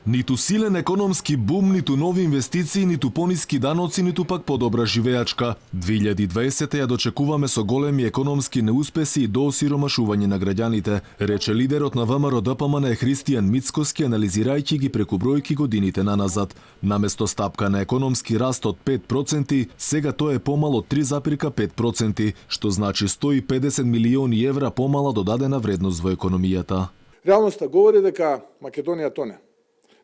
Ниту силен економски бум, ниту нови инвестиции, ниту пониски даноци, ниту пак подобра живеачка. 2020 ја дочекуваме со големи економски неуспеси и доосиромашување на граѓаните, рече лидерот на ВМРО ДПМН Христијан Мицкоски, анализирајќи ги преку бројки годините наназад. Наместо стапка на економски раст од 5%, сега тоа е помало 3,5%, што значи 150 милиони евра помала додадена вредност во економијата. Реалноста говори дека Македонија тоне.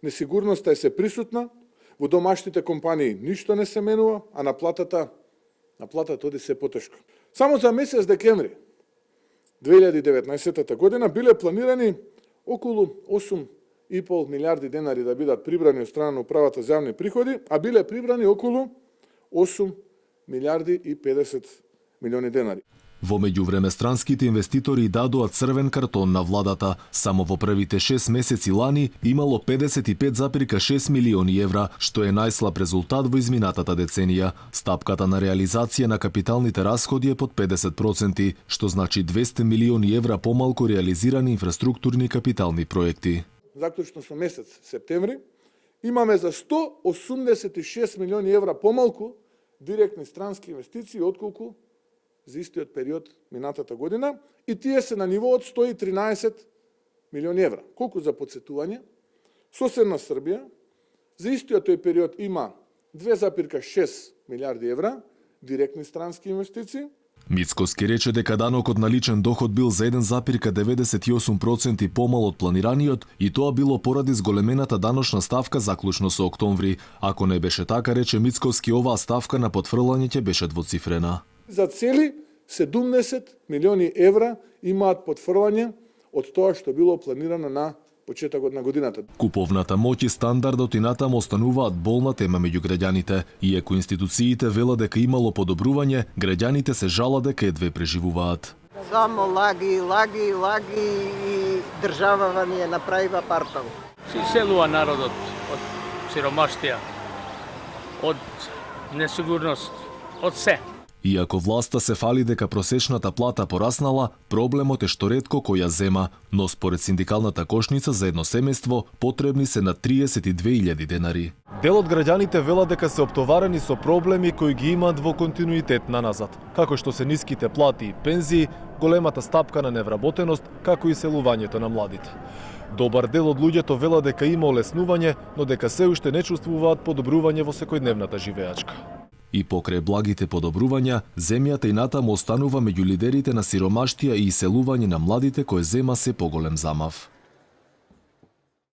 Несигурноста е се присутна, во домашните компании ништо не се менува, а наплатата оди се потешко. Само за месец декември 2019 година биле планирани околу 8,5 милиарди денари да бидат прибрани од страна на управата за јавни приходи, а биле прибрани околу 8 милиарди и 50 милиони денари. Во меѓувреме странските инвеститори дадоа црвен картон на владата. Само во првите 6 месеци лани имало 55,6 милиони евра, што е најслаб резултат во изминатата деценија. Стапката на реализација на капиталните расходи е под 50%, што значи 200 милиони евра помалку реализирани инфраструктурни капитални проекти. Заклучно со месец септември имаме за 186 милиони евра помалку директни странски инвестиции отколку за истиот период минатата година, и тие се на ниво од 113 милиони евра. Колку за подсетување, соседна Србија за истиот тој период има 2,6 милиарди евра директни странски инвестиции. Мицкоски рече дека данокот на личен доход бил за 1,98% помал од планираниот и тоа било поради зголемената даночна ставка заклучно со октомври. Ако не беше така, рече Мицкоски, оваа ставка на потфрлање ќе беше двоцифрена. За цели 70 милиони евра имаат потфрлање од тоа што било планирано на почетокот на годината. Куповната моќ и стандардот и натаму остануваат болна тема меѓу граѓаните. Иако институциите велат дека имало подобрување, граѓаните се жалат дека едве преживуваат. Само лаги и државава ни е направива партал. Се иселува народот од сиромаштија, од несигурност, од се. Иако власта се фали дека просечната плата пораснала, проблемот е што ретко кој ја зема, но според синдикалната кошница за едно семејство потребни се на 32.000 денари. Дел од граѓаните велат дека се оптоварени со проблеми кои ги имаат во континуитет наназад, како што се ниските плати и пензии, големата стапка на невработеност, како и селувањето на младите. Добар дел од луѓето велат дека има олеснување, но дека се уште не чувствуваат подобрување во секојдневната живеачка. И покрај благите подобрувања, земјата и натаму останува меѓу лидерите на сиромаштија и иселување на младите кој зема се поголем замав.